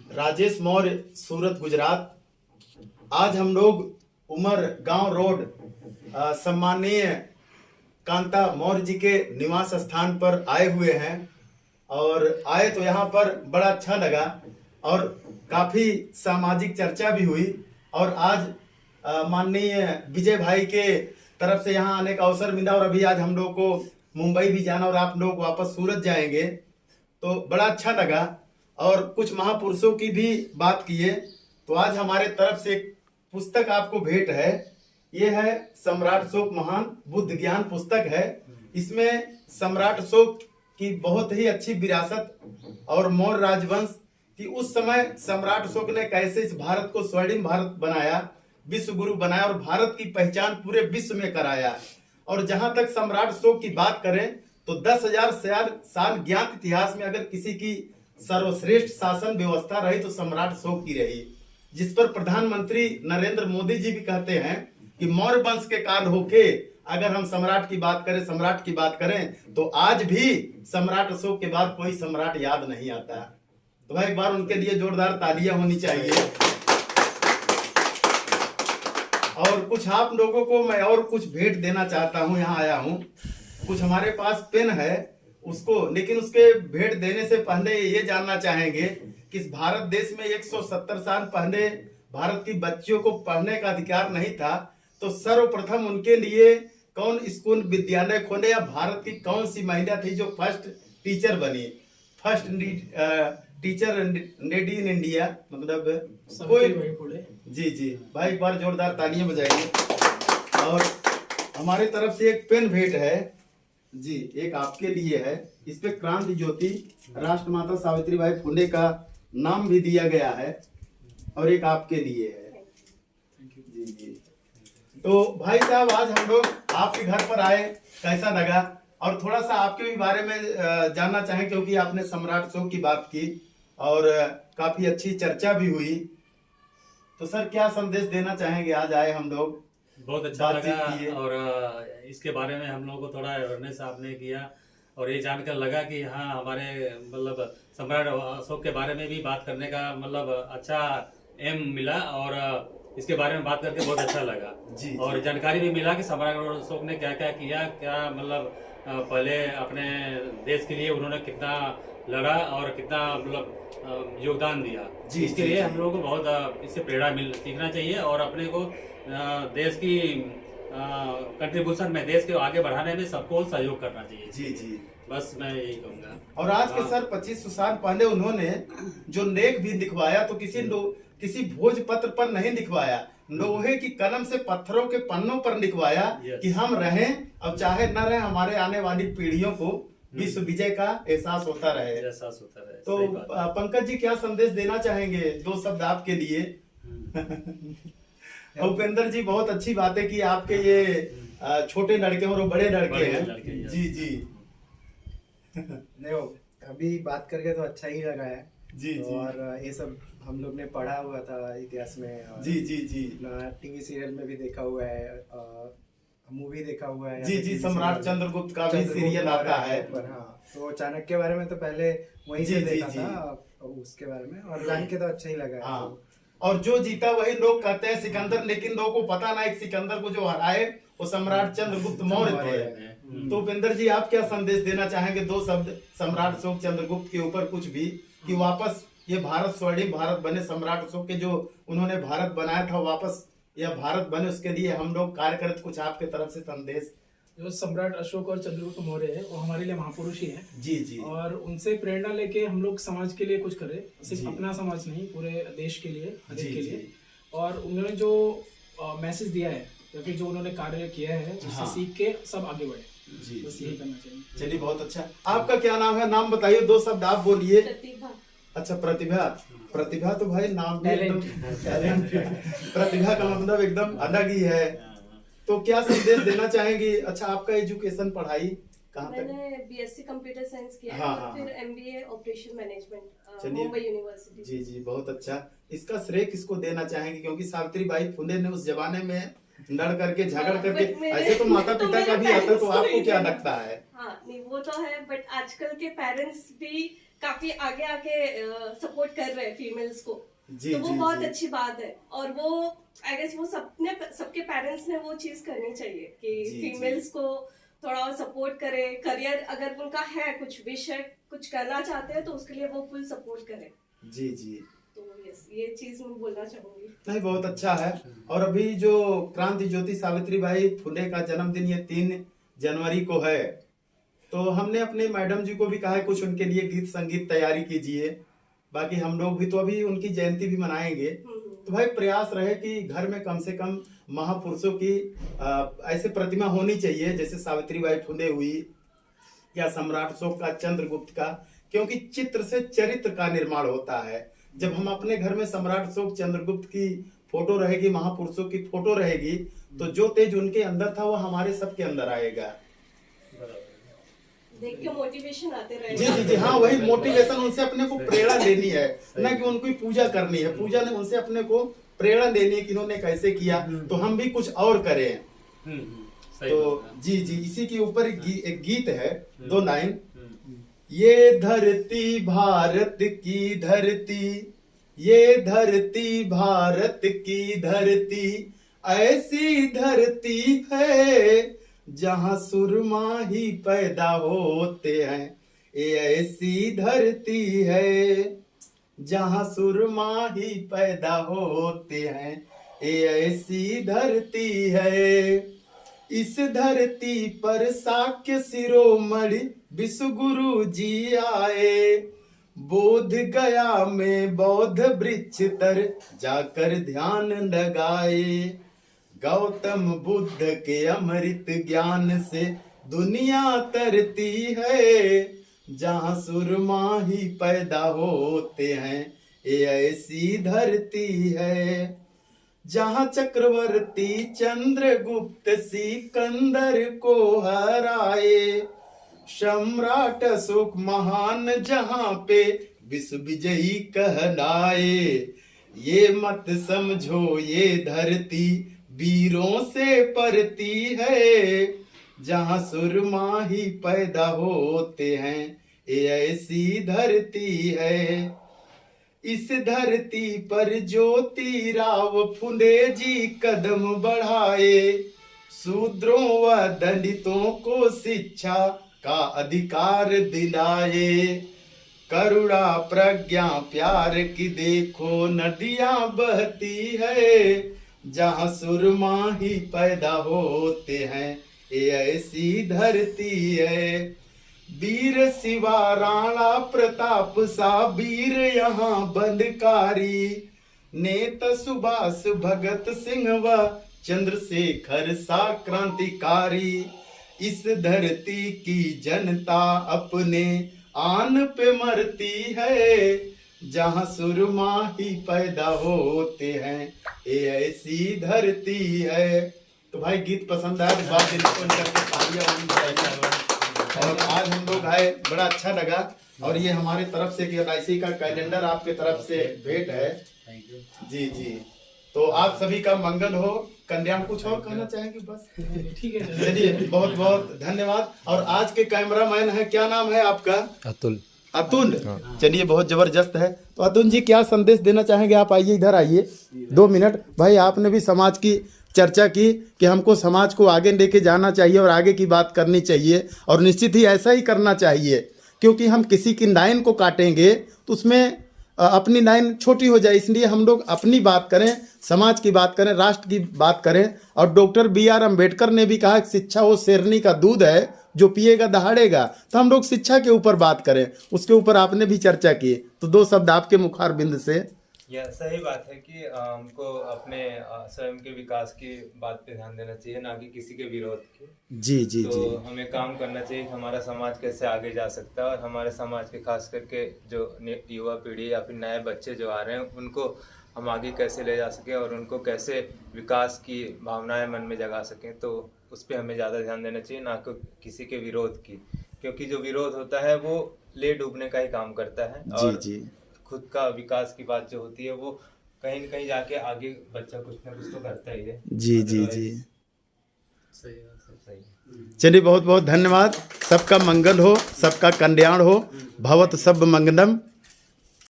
राजेश मौर्य, सूरत, गुजरात। आज हम लोग उमर गांव रोड सम्माननीय कांता मौर्य जी के निवास स्थान पर आए हुए हैं और आए तो यहाँ पर बड़ा अच्छा लगा और काफी सामाजिक चर्चा भी हुई। और आज माननीय विजय भाई के तरफ से यहाँ आने का अवसर मिला और अभी आज हम लोग को मुंबई भी जाना और आप लोग वापस सूरत जाएंगे तो बड़ा अच्छा लगा और कुछ महापुरुषों की भी बात किए। तो आज हमारे तरफ से एक पुस्तक आपको भेंट है। ये है सम्राट अशोक महान बुद्ध ज्ञान पुस्तक है। इसमें सम्राट अशोक की बहुत ही अच्छी विरासत और मौर्य राजवंश कि उस समय सम्राट अशोक ने कैसे इस भारत को स्वर्णिम भारत बनाया, विश्व गुरु बनाया और भारत की पहचान पूरे विश्व में कराया। और जहां तक सम्राट अशोक की बात करें तो 10,000 साल ज्ञात इतिहास में अगर किसी की सर्वश्रेष्ठ शासन व्यवस्था रही तो सम्राट अशोक की रही, जिस पर प्रधानमंत्री नरेंद्र मोदी जी भी कहते हैं कि मौर्य वंश के काल होके अगर हम सम्राट की बात करें, सम्राट की बात करें तो आज भी सम्राट अशोक के बाद कोई सम्राट याद नहीं आता। तो भाई एक बार उनके लिए जोरदार तालियां होनी चाहिए। और कुछ आप लोगों को मैं और कुछ भेंट देना चाहता हूं। यहाँ आया हूं, कुछ हमारे पास पेन है उसको, लेकिन उसके भेंट देने से पहले ये जानना चाहेंगे कि इस भारत देश में 170 साल पहले भारत की बच्चियों को पढ़ने का अधिकार नहीं था, तो सर्वप्रथम उनके लिए कौन स्कूल विद्यालय खोले या भारत की कौन सी महिला थी जो फर्स्ट टीचर बनी, first teacher lady in India, मतलब कोई। जी जी भाई एक बार जोरदार तालियां बजाइए। और हमारे तरफ से एक पेन भेंट है जी, एक आपके लिए है। इस पे क्रांति ज्योति राष्ट्रमाता सावित्रीबाई फुले का नाम भी दिया गया है और एक आपके लिए है। जी जी। तो भाई साहब आज हम लोग आपके घर पर आए, कैसा लगा और थोड़ा सा आपके भी बारे में जानना चाहें क्योंकि आपने सम्राट अशोक की बात की और काफी अच्छी चर्चा भी हुई। तो सर क्या संदेश देना चाहेंगे? आज आए हम लोग, बहुत अच्छा लगा और इसके बारे में हम लोगों को थोड़ा अवेयरनेस आपने किया और ये जानकर लगा कि हाँ हमारे मतलब सम्राट अशोक के बारे में भी बात करने का मतलब अच्छा एम मिला और इसके बारे में बात करके बहुत अच्छा लगा जी। और जानकारी भी मिला कि सम्राट अशोक ने क्या क्या किया, क्या मतलब पहले अपने देश के लिए उन्होंने कितना लड़ा और कितना मतलब योगदान दिया। जी, इसके लिए हम लोगों को बहुत इससे प्रेरणा सीखना चाहिए और अपने को देश की कंट्रीब्यूशन में, देश के आगे बढ़ाने में सबको सहयोग करना चाहिए। जी जी बस मैं यही कहूँगा। और आज के सर 2500 साल पहले उन्होंने जो लेख भी लिखवाया तो किसी भोजपत्र पर नहीं लिखवाया, लोहे की कलम से पत्थरों के पन्नों पर लिखवाया कि हम रहें, अब चाहे न रहें हमारे आने वाली पीढ़ियों को विश्व विजय का एहसास होता रहे। तो पंकज जी क्या संदेश देना चाहेंगे? 2 शब्द आपके लिए। उपेंद्र जी बहुत अच्छी बातें की, आपके ये छोटे लड़के और बड़े लड़के हैं। जी जी नहीं अभी बात करके तो अच्छा ही लगा है जी जी। और ये सब हम लोग ने पढ़ा हुआ था इतिहास में और जी जी जी टीवी सीरियल में भी देखा हुआ है, मूवी देखा हुआ है। जी जी सम्राट चंद्रगुप्त का भी सीरियल आता है। पर हाँ तो चाणक्य के बारे में तो पहले वहीं से देखा था उसके बारे में और जान के तो अच्छा ही लगा है। हाँ और जो जीता वही लोग कहते हैं सिकंदर, लेकिन लोगों को पता ना एक सिकंदर को जो हराए वो सम्राट चंद्रगुप्त मौर्य थे। तो उपेंद्र जी आप क्या संदेश देना चाहेंगे? 2 शब्द सम्राट अशोक चंद्रगुप्त के ऊपर कुछ भी, कि वापस ये भारत स्वर्णिम भारत बने, सम्राट अशोक के जो उन्होंने भारत बनाया था वापस यह भारत बने, उसके लिए हम लोग कार्य करें। कुछ आपके तरफ से संदेश। जो सम्राट अशोक और चंद्रगुप्त मौर्य है वो हमारे लिए महापुरुष ही है। जी जी। और उनसे प्रेरणा लेके हम लोग समाज के लिए कुछ करें, सिर्फ अपना समाज नहीं पूरे देश के लिए, हर एक के लिए। और उन्होंने जो मैसेज दिया है या फिर जो उन्होंने कार्य किया है उससे सीख के सब आगे बढ़े। जी बस यही करना चाहिए। चलिए बहुत अच्छा। आपका क्या नाम है? नाम बताइए, 2 शब्द आप बोलिए। अच्छा प्रतिभा। प्रतिभा तो भाई नाम भी एकदम टैलेंट। प्रतिभा का मतलब एकदम अलग ही है। तो क्या संदेश देना चाहेंगी? अच्छा आपका एजुकेशन पढ़ाई कहाँ तक? मैंने बीएससी कंप्यूटर साइंस किया है और फिर MBA operation management Mumbai university. जी जी बहुत अच्छा। इसका श्रेय किसको देना चाहेंगे? क्योंकि सावित्रीबाई फुले ने उस जमाने में लड़ करके झगड़ करके, ऐसे तो माता पिता का भी आता, तो आपको क्या लगता है? हाँ नहीं वो तो है, बट आजकल के पेरेंट्स भी काफी आगे आके सपोर्ट कर रहे हैं फीमेल्स को, जी, तो वो जी, बहुत जी। अच्छी बात है। और वो आई गेस वो सबके पेरेंट्स ने वो चीज करनी चाहिए कि जी, फीमेल्स को थोड़ा और सपोर्ट करे। करियर अगर उनका है, कुछ विश है, कुछ करना चाहते हैं, तो उसके लिए वो फुल सपोर्ट करे। जी जी। तो यस, ये चीज मैं बोलना चाहूंगी। नहीं, बहुत अच्छा है। और अभी जो क्रांति ज्योति सावित्रीबाई फुले का जन्मदिन ये 3 जनवरी को है, तो हमने अपने मैडम जी को भी कहा है कुछ उनके लिए गीत संगीत तैयारी कीजिए। बाकी हम लोग भी तो अभी उनकी जयंती भी मनाएंगे, तो भाई प्रयास रहे कि घर में कम से कम महापुरुषों की ऐसे प्रतिमा होनी चाहिए, जैसे सावित्रीबाई फुले हुई या सम्राट अशोक का, चंद्रगुप्त का, क्योंकि चित्र से चरित्र का निर्माण होता है। जब हम अपने घर में सम्राट अशोक, चंद्रगुप्त की फोटो रहेगी, महापुरुषों की फोटो रहेगी, तो जो तेज उनके अंदर था वो हमारे सबके अंदर आएगा। देख के मोटिवेशन आते रहे। जी जी जी, हाँ, वही मोटिवेशन, उनसे अपने को प्रेरणा लेनी है, ना कि उनकी पूजा करनी है। पूजा ने उनसे अपने को प्रेरणा लेनी है कि इन्होंने कैसे किया, तो हम भी कुछ और करें। सही तो बात है। जी जी, इसी के ऊपर एक गीत है, 2 लाइन। ये धरती भारत की धरती, ये धरती भारत की धरती, ऐसी धरती है जहां सुरमा ही पैदा होते हैं। ये ऐसी धरती है जहां सुरमा ही पैदा होते हैं। ये ऐसी धरती है। इस धरती पर साक्य शिरोमणि विश्व गुरु जी आए। बोध गया में बौद्ध वृक्ष तर जाकर ध्यान लगाए। गौतम बुद्ध के अमृत ज्ञान से दुनिया तरती है। जहाँ सुरमा ही पैदा होते हैं, ये ऐसी धरती है। जहाँ चक्रवर्ती चंद्रगुप्त सिकंदर को हराए। सम्राट अशोक महान जहाँ पे विश्व विजयी कहलाए। ये मत समझो ये धरती वीरों से परती है। जहाँ सुरमा ही पैदा होते हैं, ये ऐसी धरती है। इस धरती पर ज्योतिराव फुले जी कदम बढ़ाए। शूद्रों व दलितों को शिक्षा का अधिकार दिलाए। करुणा प्रज्ञा प्यार की देखो नदियां बहती है। जहाँ सुरमा ही पैदा होते हैं, ये ऐसी धरती है। वीर शिवा राणा प्रताप सा वीर यहाँ बंदकारी। नेता सुभाष भगत सिंह व चंद्रशेखर सा क्रांतिकारी। इस धरती की जनता अपने आन पे मरती है। जहाँ सुरमा ही पैदा होते हैं, ये ऐसी धरती है। तो भाई गीत पसंद आया तो बात टेलीफोन करके तालियां होनी चाहिए। और आज हम लोग आए, बड़ा अच्छा लगा। और ये हमारे तरफ से LIC का कैलेंडर आपके तरफ से भेंट है। जी जी, तो आप सभी का मंगल हो। कल्याण कुछ और कहना चाहेंगे? बस ठीक है। चलिए, बहुत बहुत धन्यवाद। और आज के कैमरामैन है, क्या नाम है आपका? अतुल। अतुल, चलिए, बहुत जबरदस्त है। तो अतुल जी, क्या संदेश देना चाहेंगे? आप आइए, इधर आइए 2 मिनट। भाई, आपने भी समाज की चर्चा की कि हमको समाज को आगे लेके जाना चाहिए और आगे की बात करनी चाहिए, और निश्चित ही ऐसा ही करना चाहिए, क्योंकि हम किसी की लाइन को काटेंगे तो उसमें अपनी लाइन छोटी हो जाए। इसलिए हम लोग अपनी बात करें, समाज की बात करें, राष्ट्र की बात करें। और डॉक्टर BR अम्बेडकर ने भी कहा कि शिक्षा वो शेरनी का दूध है जो पिएगा दहाड़ेगा। तो हम लोग शिक्षा के ऊपर बात करें, उसके ऊपर आपने भी चर्चा की। तो 2 शब्द आपके मुखार बिंद से। यह सही बात है कि हमको अपने स्वयं के विकास की बात पे ध्यान देना चाहिए, ना कि किसी के विरोध की। जी जी तो जी, हमें काम करना चाहिए कि हमारा समाज कैसे आगे जा सकता है, और हमारे समाज के खास करके जो युवा पीढ़ी या फिर नए बच्चे जो आ रहे हैं, उनको हम आगे कैसे ले जा सकें और उनको कैसे विकास की भावनाएं मन में जगा सकें। तो उस पर हमें ज़्यादा ध्यान देना चाहिए, ना कि किसी के विरोध की, क्योंकि जो विरोध होता है वो ले डूबने का ही काम करता है। और जी खुद का विकास की बात जो होती है वो कहीं न कहीं जाके आगे बच्चा कुछ ना कुछ तो करता ही है। जी जी जी, सही बात है। चलिए बहुत बहुत धन्यवाद। सबका मंगल हो, सबका कल्याण हो। भवत सब मंगलम।